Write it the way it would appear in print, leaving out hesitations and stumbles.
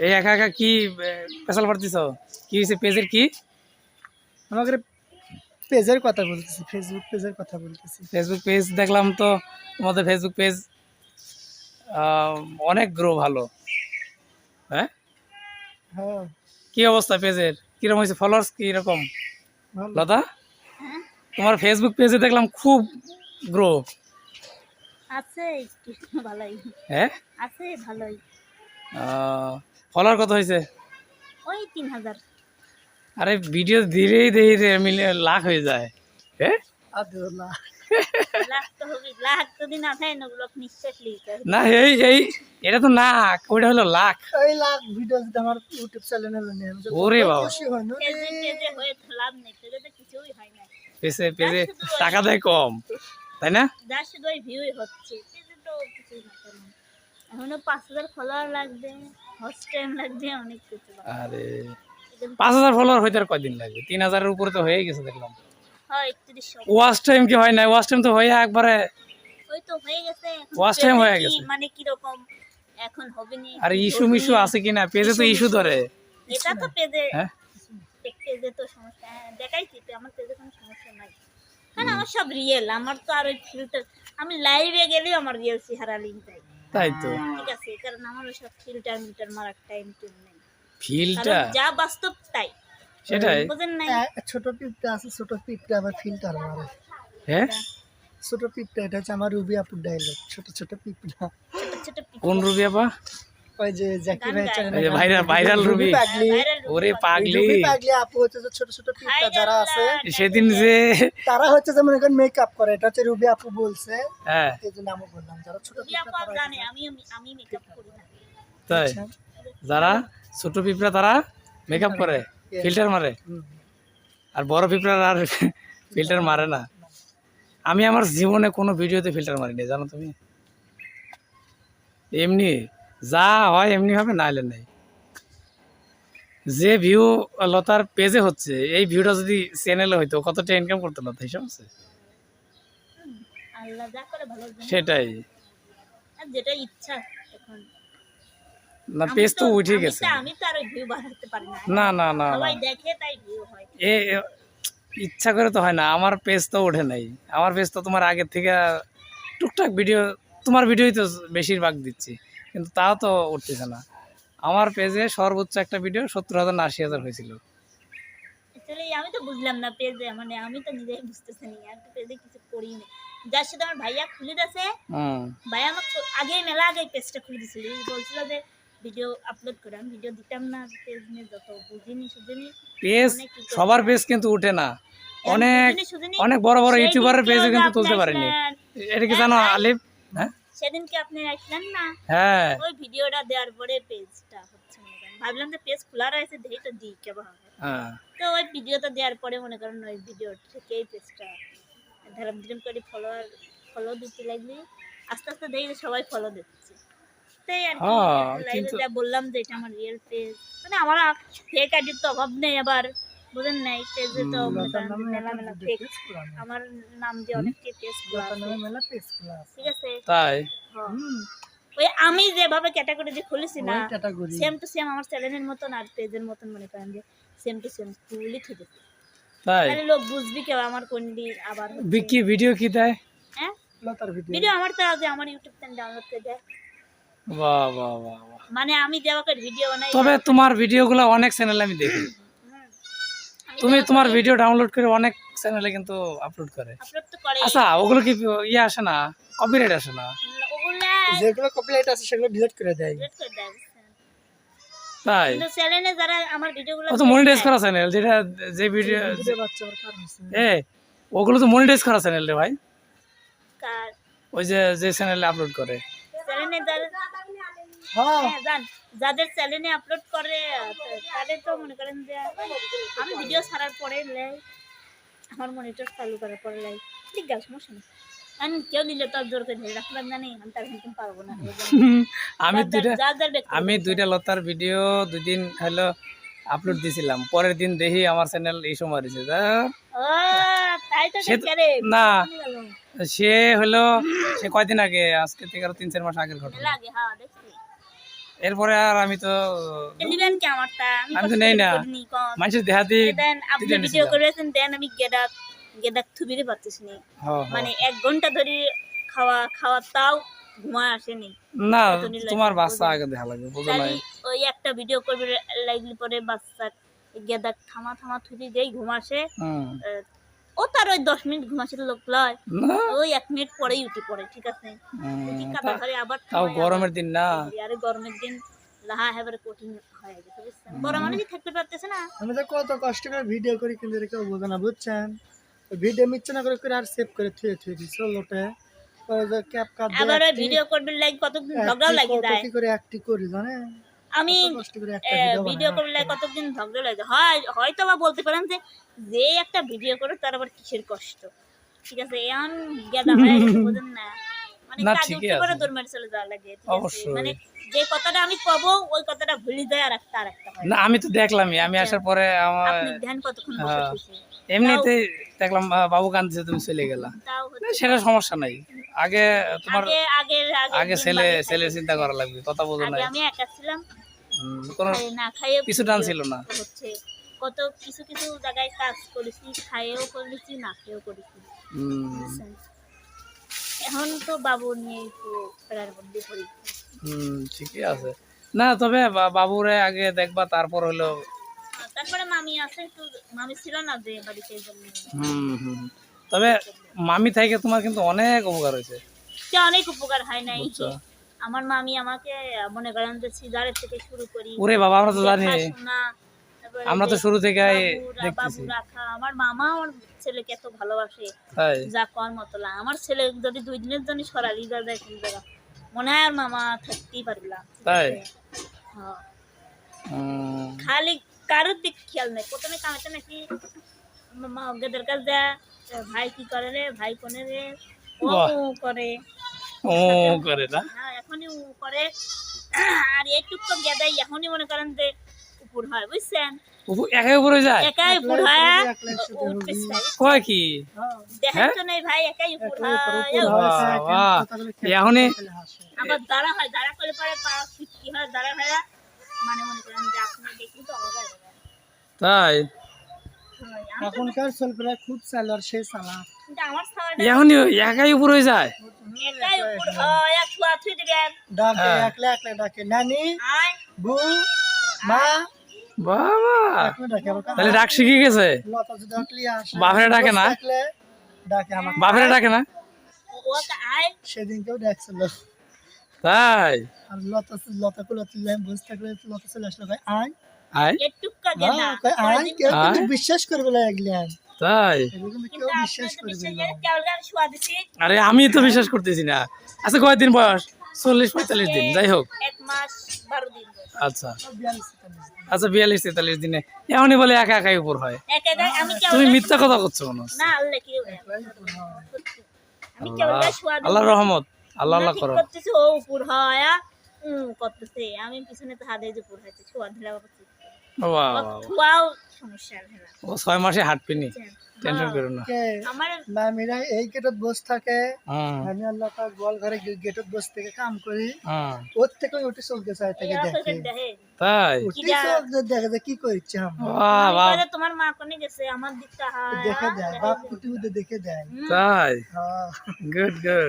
এই একা একা কি পেশাল পারতিস? কি হয়েছে? পেজের কি? আমাদের পেজের কথা বলতেছি, ফেসবুক পেজের কথা বলতেছি। ফেসবুক পেজ দেখলাম তো, তোমাদের ফেসবুক পেজ অনেক গ্রো ভালো। হ্যাঁ, হ্যাঁ কি অবস্থা পেজের? কিরকম হয়েছে? ফলোয়ার্স কিরকম? ভালো। লতা, তোমার ফেসবুক পেজে দেখলাম খুব গ্রো। আছে একটু ভালোই। হ্যাঁ, আছে ভালোই। ফলোয়ার কত হয়েছে? ওই 3000। আরে ভিডিও ধীরেই ধীরে মিলে লাখ হয়ে যায়। হ্যাঁ, আদুল্লাহ লাখ তো হবে, লাখ যদি না থাকে না ব্লক নিশ্চয় ক্লিক করে। না এই এই এটা তো না, ওইটা হলো লাখ। এই লাখ ভিডিও যদি আমার ইউটিউব চ্যানেলে নিয়ে আমি ওরে বাবা, খুশি হই না পেজে পেজে হয়ে তো লাভ নেই, পেজে তো কিছুই হয় না। পেজে পেজে টাকা দেয় কম, তাই না? যার শুধু ওই ভিউই হচ্ছে, পেজে তো কিছুই না তেমন। এখনো 5000 ফলোয়ার লাগবে, হস্ট টাইম লাগবে, অনেক কিছু লাগবে। আরে 5000 ফলোয়ার হইতে আর কয়দিন লাগবে? 3000-এর উপরে তো হয়ে গেছে দেখলাম। হয় 3100। ওয়াচ টাইম কি হয় না? ওয়াচ টাইম তো হয়ে একবারে ওই তো হয়ে গেছে। ওয়াচ টাইম হয়ে গেছে। মানে কি রকম এখন হবে নি? আর ইস্যু মিস্যু আছে কিনা? পেজে তো ইস্যু ধরে। এটা তো পেজে, হ্যাঁ, পেজে তো সমস্যা, হ্যাঁ দেখাইছি তো, আমার পেজে কোনো সমস্যা নাই, কারণ আমার সব রিয়েল। আমার তো আর ওই ফিল্টার, আমি লাইভে গেলেও আমার রিয়েল চেহারা লিঙ্ক চাই, তাই তো। ঠিক আছে? কারণ আমার ওই সব ফিল্টার মিটার মারার টাইম টুম নেই, ফিলটা কারণ যা বাস্তব তাই, সেটাই। বুঝেন নাই? ছোট পিপটা আছে, ছোট পিপটা আবার ফিল্টার মারে। হ্যাঁ, ছোট পিপটা, এটা হচ্ছে আমার রুবি আপুর ডায়লগ। ছোট ছোট পিপটা, ছোট ছোট কোন রুবি আপা? ওই যে জাকির ভাই চ্যানেলে এই যে ভাইরাল রুবি। পাগলি, ওরে পাগলি, রুবি পাগলি আপু হচ্ছে যে ছোট ছোট পিপটা যারা আছে সেদিন যে তারা হচ্ছে যে মনে করেন মেকআপ করে, এটা হচ্ছে রুবি আপু বলছে, হ্যাঁ এই যে নামও বললাম, যারা ছোট রুবি আপা পিপটা জানে আমি মেকআপ করি না। তাই, যারা ছোট পিঁপড়া তারা মেকআপ করে, ফিল্টার মারে, আর বড় পিঁপড়া আর ফিল্টার মারে না। আমি আমার জীবনে কোনো ভিডিওতে ফিল্টার মারিনি, জানো তুমি? এমনি যা হয় এমনি হবে, না হলে নেই। যে ভিউ লতার পেজে হচ্ছে, এই ভিউটা যদি চ্যানেলে হইতো কতটা ইনকাম করতো লতা, হিসাব আছে? আল্লাহ যা করে ভালো জানে। সেটাই আর যেটা ইচ্ছা এখন। না, পেজ তো উঠে গেছে। আমি তো আর ওই ভিউ বাড়াতে পারি না। না না না, সবাই দেখে তাই ভিউ হয়। এ ইচ্ছা করে তো হয় না। আমার পেজ তো ওঠে নাই। আমার পেজ তো তোমার আগের থেকে টুকটাক ভিডিও, তোমার ভিডিওই তো বেশিরভাগ দিচ্ছি, কিন্তু তাও তো উঠতেছে না। আমার পেজে সর্বোচ্চ একটা ভিডিও 70,000 না 80,000 হয়েছিল। আসলে আমি তো বুঝলাম না পেজে, মানে আমি তো নিজেই বুঝতেছি না, আমি তো পেজে কিছু করি না। যার সাথে আমার ভাইয়া খুলে দিয়েছে, ভাইয়া আমাকে আগে মেলা আগে পেজটা খুলে দিয়েছিল, বলছিল যে ভিডিও আপলোড করে, আমি ভিডিও দিতাম না। পেজ নিয়ে যত বুঝিনি সুঝিনি, পেজ সবার পেজ কিন্তু উঠে না। অনেক অনেক বড় বড় ইউটিউবারের পেজও কিন্তু তুলতে পারেনি। এটা কি জানো আলিফ? হ্যাঁ, সেদিনকে আপনি আসলেন না, হ্যাঁ, ওই ভিডিওটা দেওয়ার পরে পেজটা হচ্ছে মনে করেন, ভাবলাম যে পেজ খোলা রয়েছে দেখি তো দিই কেমন হবে। হ্যাঁ, তো ওই ভিডিওটা দেওয়ার পরে মনে করেন ওই ভিডিও থেকেই পেজটা ধরম ধরম করে ফলো দিতে লাগলি, আস্তে আস্তে দেখি যে সবাই ফলো দিচ্ছে। তাই আর কি লাইভে যা বললাম যে এটা আমার রিয়েল পেজ, মানে আমার ফেক আইডির তো অভাব নেই, আবার বুঝেন নাই পেজে তো মনে করেন মেলা মেলা ফেক, আমার নাম দিয়ে অনেককে পেজ খোলা আছে, ঠিক আছে? তাই ওই আমি যেভাবে ক্যাটাগরি দিয়ে খুলেছি না, সেম টু সেম আমার চ্যানেলের মতন আর পেজের মতন মনে করেন যে সেম টু সেম খুলে ঠিক আছে। তাই তাহলে লোক বুঝবি কেউ আমার কোনটি আবার কি ভিডিও কি দেয়? হ্যাঁ, ভিডিও আমার তো আছে, আমার ইউটিউব চ্যানেল ডাউনলোড করে দেয়। বাহ বাহ বাহ বাহ। মানে আমি দেওয়া করে ভিডিও বানাই, তবে তোমার ভিডিওগুলো অনেক চ্যানেলে আমি দেখি। তুমি তোমার ভিডিও ডাউনলোড করে অনেক চ্যানেলে কিন্তু আপলোড করে। আপলোড তো করে। আচ্ছা, ওগুলো কি ইয়ে আসে না, কপিরাইট আসে না? ওগুলা যেগুলো কপিরাইট আছে সেগুলো ডিলিট করে দেয়। ডিলিট করে দেয়, তাই কিন্তু চ্যানেলে যারা আমার ভিডিওগুলো ও তো মনিটাইজ করা চ্যানেল, যেটা যে ভিডিও ওগুলো তো মনিটাইজ করা চ্যানেল রে ভাই, কার ওই যে যে চ্যানেলে আপলোড করে। চ্যানেলে যাদের চ্যানেলে আপলোড করে তাদের তো মনে করেন যে আমি ভিডিও ছাড়ার পরে আমার মনিটর চালু করার পরে ঠিক আছে, সমস্যা নেই। আমি কেউ নিলে তো জোর করে ধরে রাখলাম, জানি আমি তার কিন্তু পারবো না। আমি দুইটা লতার ভিডিও 2 দিন হলো আপলোড দিছিলাম, পরের দিন দেখি আমার চ্যানেল এই সময় দিছে। না, সে হলো সে কয়দিন আগে, আজকে থেকে আরো 3-4 মাস আগের ঘটনা। এরপরে আর আমি তো নিবেন কি আমারটা আমি আমি তো কষ্ট নেই করে না। করিনি, কম। মানুষের দেহাতি দেন আপনি দিতে ভিডিও নিছিলাম। করেছেন, দেন আমি গেদাক গেদাক থুবিরে পারতেছি না। মানে 1 ঘন্টা ধরে খাওয়া তাও ঘুমায় আসেনি। না এত নির্লজ্জ, তোমার বাচ্চা বুঝেন? আগে দেখা লাগবে, বুঝো তাহলে নাই? ওই একটা ভিডিও করবে লাগলি পরে বাচ্চা গেদাক থামা থুবি যেই ঘুম আসে, হুম। ও তার ওই 10 মিনিট ঘুমাছিল লোক লয়, না ওই 1 মিনিট পরেই উঠে পড়ে, ঠিক আছে? উঠি কাদা ধরে আবার তাও থামায়, গরমের দিন না। আরে গরমের দিন লাহা এবারে কঠিন হয়ে গেছে, বুঝছেন? বড় মানুষই থাকতে পারতেছে না। আমি তো কত কষ্ট করে ভিডিও করি কিন্তু এটা কেউ বোঝে না, বুঝছেন? ভিডিও মিচ্ছে না করে করে আর সেভ করে থুয়ে দিছি লোটে। ওই যে ক্যাপকাট দিয়ে আবার ওই একটি ভিডিও করবে লাগে কতদিন ঝগড়াও লাগে কত যায়। কি করে একটি করি জানেন? আমি কত কষ্ট করে একটা ভিডিও ভিডিও করলে বানাই। কতদিন ঝগড়া লাগে, হয় হয়তো বা বলতে পারেন যে একটা ভিডিও করে তার আবার কিসের কষ্ট, ঠিক আছে? এমন গেদা হয়ে গেছে, বোঝেন না? মানে না, কাজে ঠিকই উঠে করে আছে। দৌড় মারি চলে যাওয়া লাগে, ঠিক আছে? অবশ্যই। মানে যে কথাটা আমি কব ওই কথাটা ভুলে যায় আর একটা হয়। না আমি তো দেখলামই, আমি আসার পরে আমার আপনি ধ্যান কতক্ষণ বসে হ্যাঁ। থাকছে, এমনিতেই দেখলাম বাবু কাঁদছে, তুমি চলে গেলা। তাও না, হচ্ছে সেটা সমস্যা নাই। আগে তোমার আগে দিন ছেলে বাড়ি ছেলে খাইতে চিন্তা করা লাগবে, কথা বোঝো আগে নাই। আমি একা ছিলাম, কোনো খাইয়ে না খাইয়ে কিছু টান ছিল না। হচ্ছে কত কিছু কিছু জায়গায় কাজ করেছি, খাইয়েও করেছি, না খেয়েও করেছি, বুঝছেন? এখন তো বাবু নিয়ে একটু প্যারার মধ্যে পড়ি। ঠিকই আছে। না তবে বাবুরে আগে দেখবা, তারপর হলো তারপরে মামি আছে, একটু মামি ছিল না যে বাড়িতে, এই জন্য হুম। তবে মামি থেকে তোমার কিন্তু অনেক উপকার হয়েছে, সে অনেক উপকার হয় নাই। বুঝছো? আমার মামি আমাকে মনে করেন যে সিজারের থেকে শুরু করি, ওরে বাবা, আমরা তো জানি, দেখাশোনা, তারপরে আমরা তো যে শুরু থেকে বাবু দেখতেছি। রাখা, আমার মামা আমার ছেলেকে এত ভালোবাসে তাই যা কর মতো না। আমার ছেলে যদি 2 দিনের জন্য সরালি যায় কোন জায়গা, মনে হয় আর মামা থাকতেই পারলাম, তাই? হ্যাঁ। হুম, খালি কারোর দিক খেয়াল নেই, প্রথমে কামাতে নাকি গেদের কাছে দেয়া, ভাই কি করে রে, ভাই কোনে রে, ও বাহ। করে, ও করে না? হ্যাঁ এখনই ও করে। আর এইটুক তো গেদাই এখনই মনে করেন যে উপর হয়, বুঝছেন? একে উপরে যায়? একাই উপর হয়, উঠতেছে। কয় কি? দেখেন তো নেই ভাই, একাই উপর হয়। বাবা, এখনই আবার দাঁড়া হয়, দাঁড়া করে পরে পা ফিটকি হয়, দাঁড়া হয়, মানে মনে করেন যে আপনি দেখি তো অবাক হয়ে যাবেন। তাই? হয়, আমি তো এখনকার ছেলেপেলা খুব চালার, সেই চালা। কিন্তু আমার খাওয়াটা এখনই একাই উপরে যায়? একাই উপর হয়, এক ছোঁয়া ছুঁয়ে দিবেন, ডাকে হ্যাঁ। একলা একলা ডাকে নানি আয় বউ মা বাবা, একলা ডাকে। আবার তাহলে ডাক শিখে গেছে। লতা যদি ডাকলি আসে, বাপরে ডাকে না? ডাকলে ডাকে আমাকে। বাপরে ডাকে না? ওকে আয়, সেদিনকেও ডাকছিল। তাই? আর লতা কুলা তুলে আমি বসে থাকলে লতা চলে আসলো, ভাই আয় আয় একটু কাজে না আয়। কেউ কিন্তু আয়? বিশ্বাস করবে না এগুলান, তাই? এগুলো কিন্তু কিন্তু কেউ আপনি বিশ্বাস তো করবে বিশ্বাস না। করেন কেবল গান শোয়া দিছি, আরে আমি তো বিশ্বাস করতেছি না। আচ্ছা কয়দিন বয়স? 40-45 দিন, যাই হোক। 1 মাস 12 দিন বয়স। আচ্ছা 42-43 আচ্ছা, 42-43 দিনে এমনই বলে একা একাই উপর হয়? আমি কেবল তুমি মিথ্যা কথা করছো মনে হচ্ছে। না আল্লাহ কি আমি কেবল গান শোয়া দিছি, আল্লাহ রহমত, আল্লাহ আল্লাহ ঠিক করো। করতেছি, ও উপর হয় করতেছে, আমি পিছনে তো হাতে যে উপর হয়েছে শোয়া দিলা বাবা, বাবা, খোয়াও সমস্যা ভেলা, ও 6 মাসে হাঁটপিনি, টেনশন করো না। কে আমার মামিরা এই গেটত বসে থাকে, হুম, আমি আল্লাহ পাক গোয়াল ঘরে গেটত বসে থেকে কাম করি, হুম। ওর থেকে উঠে চলতে চাই থেকে দেখে, দেখে তাই? উঠে চোখ দেখে যে কি করছে আমরা, বাহ বাহ, তোমার মা কোনে গেছে আমার দিকটা হয় দেখে দেয় বাপ কুটি উঠে দেখে দেয়। তাই? হ্যাঁ গুড গুড।